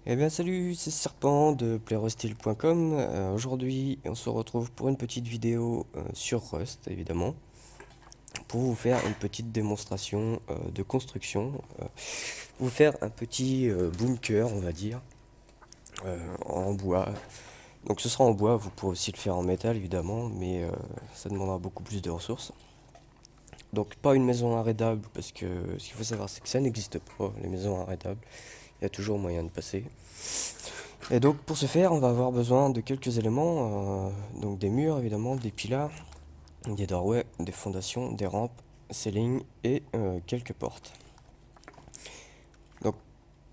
Eh bien salut, c'est Serpent de playrustyle.com. Aujourd'hui, on se retrouve pour une petite vidéo sur Rust, évidemment, pour vous faire une petite démonstration de construction, vous faire un petit bunker, on va dire, en bois. Donc ce sera en bois, vous pourrez aussi le faire en métal, évidemment, mais ça demandera beaucoup plus de ressources. Donc pas une maison arrêtable, parce que ce qu'il faut savoir, c'est que ça n'existe pas, les maisons arrêtables. Il y a toujours moyen de passer. Et donc pour ce faire, on va avoir besoin de quelques éléments, donc des murs évidemment, des piliers, des doorways, des fondations, des rampes, ceilings et quelques portes. Donc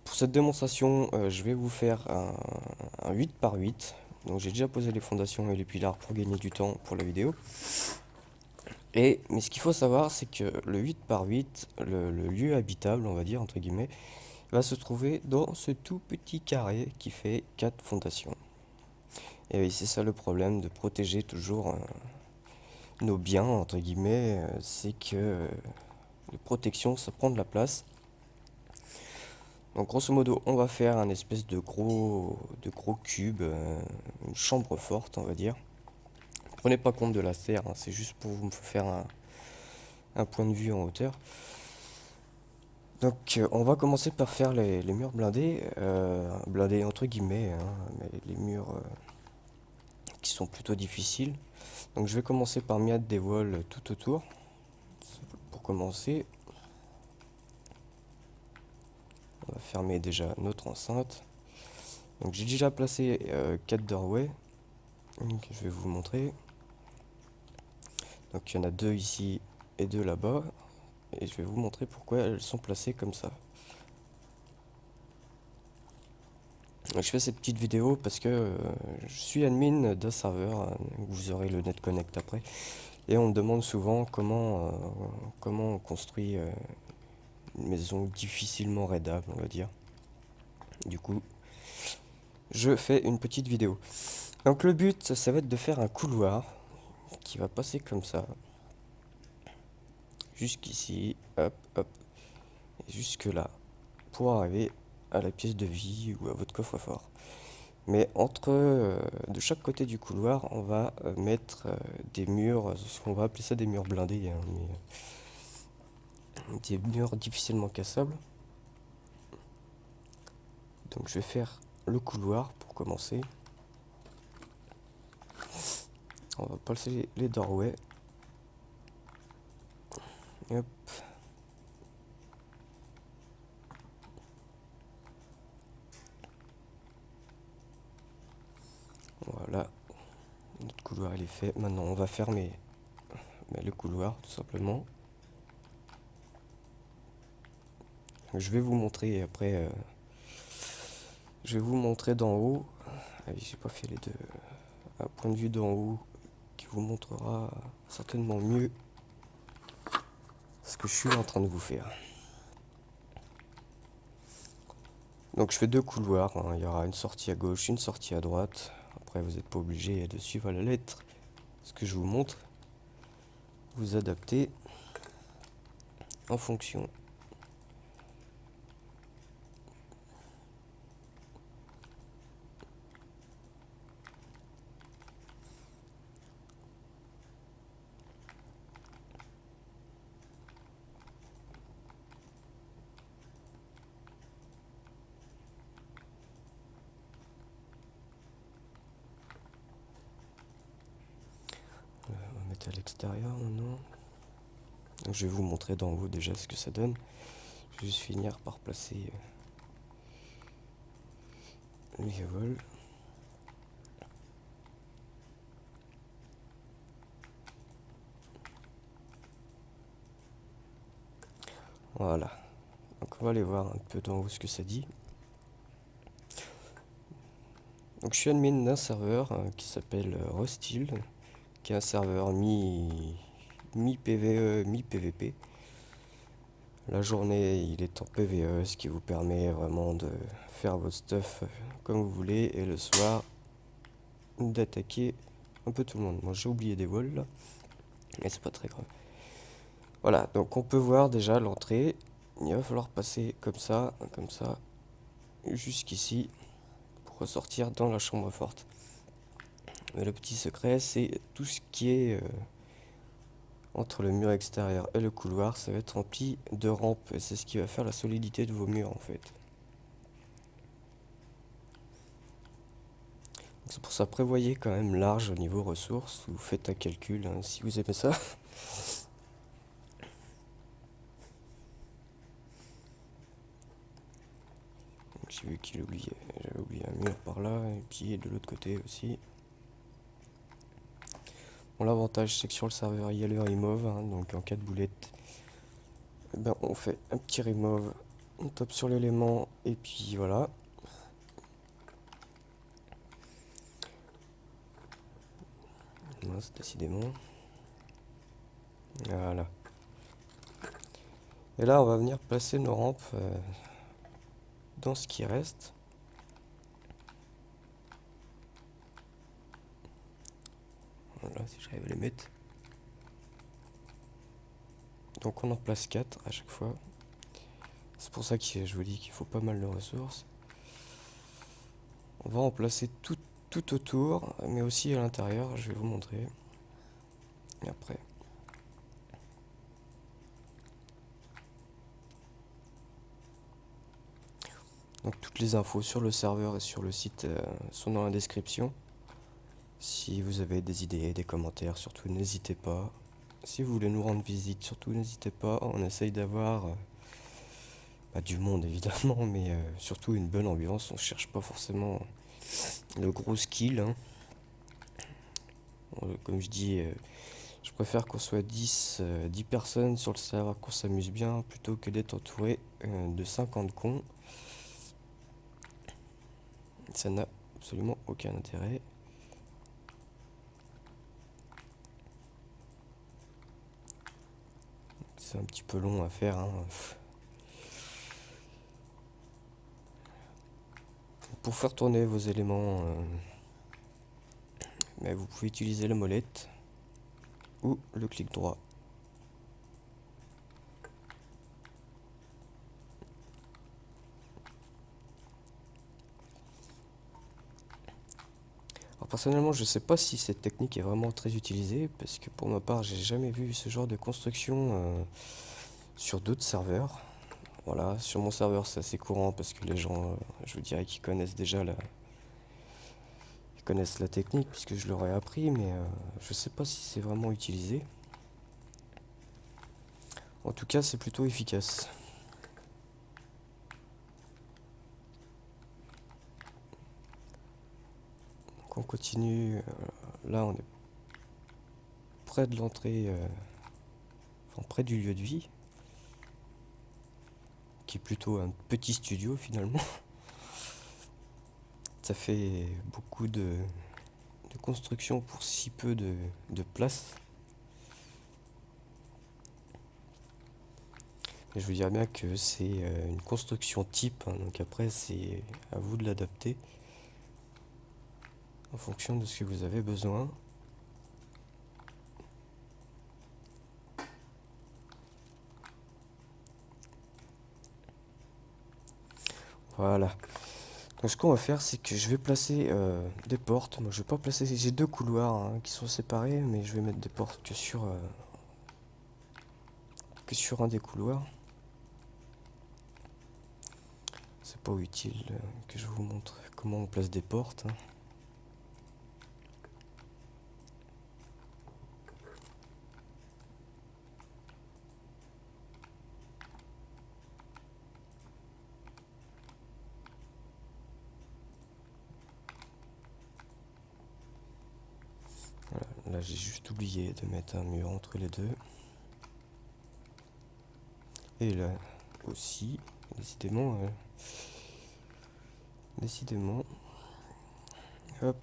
pour cette démonstration, je vais vous faire un 8 par 8. Donc j'ai déjà posé les fondations et les piliers pour gagner du temps pour la vidéo. Mais ce qu'il faut savoir, c'est que le 8 par 8, le lieu habitable, on va dire entre guillemets, va se trouver dans ce tout petit carré qui fait 4 fondations. Et oui, c'est ça le problème de protéger toujours nos biens, entre guillemets, c'est que les protections, ça prend de la place. Donc grosso modo, on va faire un espèce de gros cube, une chambre forte, on va dire. Prenez pas compte de la serre, hein, c'est juste pour vous faire un point de vue en hauteur. Donc on va commencer par faire les murs blindés, blindés entre guillemets, hein, mais les murs qui sont plutôt difficiles. Donc je vais commencer par mettre des walls tout autour. Pour commencer, on va fermer déjà notre enceinte. Donc j'ai déjà placé 4 doorways. Donc, je vais vous montrer. Donc il y en a 2 ici et 2 là-bas. Et je vais vous montrer pourquoi elles sont placées comme ça. Donc, je fais cette petite vidéo parce que je suis admin d'un serveur, vous aurez le net connect après. Et on me demande souvent comment on construit une maison difficilement raidable, on va dire. Du coup, je fais une petite vidéo. Donc le but, ça va être de faire un couloir qui va passer comme ça, jusqu'ici, hop, hop, et jusque là, pour arriver à la pièce de vie ou à votre coffre-fort. Mais de chaque côté du couloir, on va mettre des murs, on va appeler ça des murs blindés, hein, mais des murs difficilement cassables. Donc je vais faire le couloir pour commencer. On va passer les doorways. Hop. Voilà, notre couloir il est fait. Maintenant on va fermer le couloir tout simplement. Je vais vous montrer après. Je vais vous montrer d'en haut. Ah oui, j'ai pas fait les deux. Un point de vue d'en haut qui vous montrera certainement mieux ce que je suis en train de vous faire. Donc je fais deux couloirs, hein. Il y aura une sortie à gauche, une sortie à droite. Après vous n'êtes pas obligé de suivre à la lettre ce que je vous montre. Vous adaptez en fonction. On va mettre à l'extérieur maintenant. Donc, je vais vous montrer d'en haut déjà ce que ça donne. Je vais juste finir par placer les vols. Voilà. Donc on va aller voir un peu d'en haut ce que ça dit. Donc je suis admin d'un serveur qui s'appelle Rustyle, qui est un serveur mi PVE, mi PVP. La journée, il est en PVE, ce qui vous permet vraiment de faire votre stuff comme vous voulez, et le soir, d'attaquer un peu tout le monde. Moi, j'ai oublié des vols là, mais c'est pas très grave. Voilà, donc on peut voir déjà l'entrée. Il va falloir passer comme ça, jusqu'ici. ressortir dans la chambre forte. Mais le petit secret, c'est tout ce qui est entre le mur extérieur et le couloir, ça va être rempli de rampes, et c'est ce qui va faire la solidité de vos murs en fait. C'est pour ça, prévoyez quand même large au niveau ressources, vous faites un calcul hein, si vous aimez ça. J'ai vu qu'il oubliait, j'avais oublié un mur par là, et puis de l'autre côté aussi. Bon, l'avantage c'est que sur le serveur il y a le remove, hein, donc en cas de boulette, eh ben, on fait un petit remove, on tape sur l'élément, et puis voilà. Mince, décidément. Voilà. Et là on va venir placer nos rampes dans ce qui reste. Voilà, si j'arrive à les mettre. Donc on en place 4 à chaque fois. C'est pour ça que je vous dis qu'il faut pas mal de ressources. On va en placer tout autour, mais aussi à l'intérieur, je vais vous montrer. Et après. Donc toutes les infos sur le serveur et sur le site sont dans la description. Si vous avez des idées, des commentaires, surtout n'hésitez pas. Si vous voulez nous rendre visite, surtout n'hésitez pas. On essaye d'avoir du monde évidemment, mais surtout une bonne ambiance. On cherche pas forcément le gros skill. Hein. Comme je dis, je préfère qu'on soit 10 personnes sur le serveur, qu'on s'amuse bien, plutôt que d'être entouré de 50 cons. Ça n'a absolument aucun intérêt. C'est un petit peu long à faire. Hein. Pour faire tourner vos éléments, vous pouvez utiliser la molette ou le clic droit. Alors personnellement, je sais pas si cette technique est vraiment très utilisée, parce que pour ma part, j'ai jamais vu ce genre de construction sur d'autres serveurs. Voilà, sur mon serveur c'est assez courant parce que les gens, je vous dirais qu'ils connaissent déjà ils connaissent la technique puisque je leur ai appris, mais je sais pas si c'est vraiment utilisé. En tout cas, c'est plutôt efficace. Donc on continue. Là, on est près de l'entrée, enfin près du lieu de vie, qui est plutôt un petit studio finalement. Ça fait beaucoup de construction pour si peu de place. Et je vous dirais bien que c'est une construction type, hein, donc après c'est à vous de l'adapter en fonction de ce que vous avez besoin. Voilà. Donc ce qu'on va faire, c'est que je vais placer des portes. Moi je vais pas placer, j'ai deux couloirs hein, qui sont séparés, mais je vais mettre des portes que sur un des couloirs. C'est pas utile que je vous montre comment on place des portes. Hein. Voilà, là j'ai juste oublié de mettre un mur entre les deux. Et là aussi, décidément. Décidément. Hop.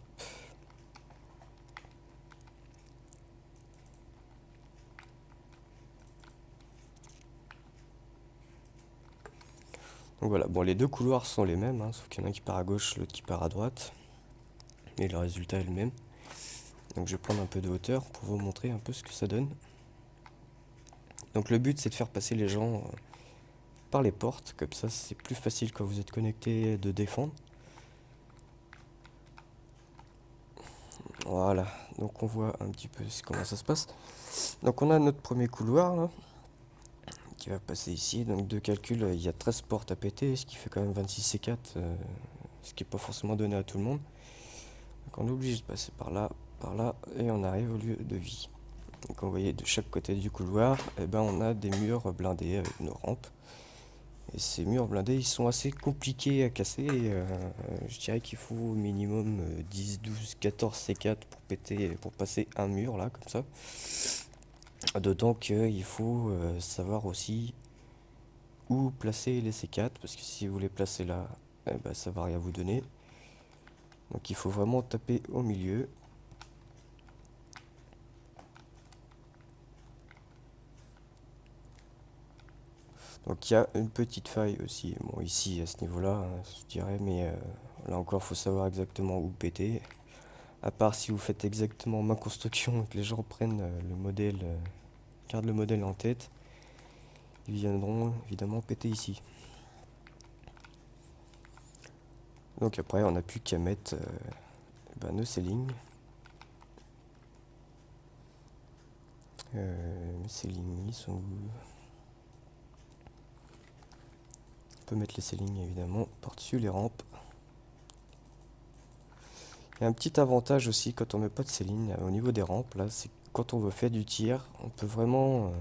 Donc voilà, bon les deux couloirs sont les mêmes, hein, sauf qu'il y en a un qui part à gauche, l'autre qui part à droite. Et le résultat est le même. Donc je vais prendre un peu de hauteur pour vous montrer un peu ce que ça donne. Donc le but c'est de faire passer les gens par les portes, comme ça c'est plus facile quand vous êtes connecté de défendre. Voilà, donc on voit un petit peu comment ça se passe. Donc on a notre premier couloir là, qui va passer ici. Donc de calcul, il y a 13 portes à péter, ce qui fait quand même 26 C4, ce qui n'est pas forcément donné à tout le monde. Donc on est obligé de passer par là, et on arrive au lieu de vie. Donc vous voyez, de chaque côté du couloir, on a des murs blindés avec nos rampes. Et ces murs blindés, ils sont assez compliqués à casser. Je dirais qu'il faut au minimum 10, 12, 14 C4 pour péter, pour passer un mur là, comme ça. D'autant qu'il faut savoir aussi où placer les C4, parce que si vous les placez là, ça va rien vous donner. Donc il faut vraiment taper au milieu. Donc il y a une petite faille aussi, bon ici à ce niveau-là, hein, je dirais, mais là encore faut savoir exactement où péter. À part si vous faites exactement ma construction et que les gens prennent le modèle, gardent le modèle en tête, ils viendront évidemment péter ici. Donc après on n'a plus qu'à mettre nos ceilings. Mes ceilings, ils sont où? On peut mettre les ceilings évidemment par-dessus les rampes. Il y a un petit avantage aussi quand on met pas de ceiling au niveau des rampes, là, c'est que quand on veut faire du tir, on peut vraiment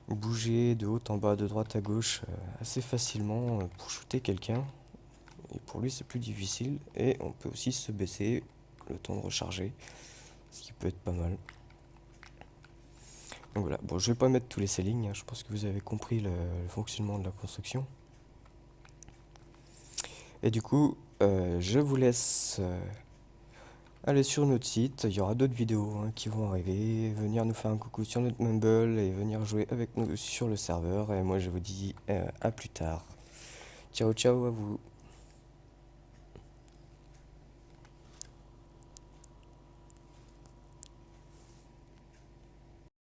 bouger de haut en bas, de droite à gauche assez facilement pour shooter quelqu'un. Et pour lui c'est plus difficile. Et on peut aussi se baisser le temps de recharger, ce qui peut être pas mal. Donc voilà, bon je vais pas mettre tous les ceilings, hein, je pense que vous avez compris le fonctionnement de la construction. Et du coup, je vous laisse aller sur notre site, il y aura d'autres vidéos qui vont arriver, venir nous faire un coucou sur notre Mumble et venir jouer avec nous sur le serveur. Et moi je vous dis à plus tard. Ciao ciao à vous.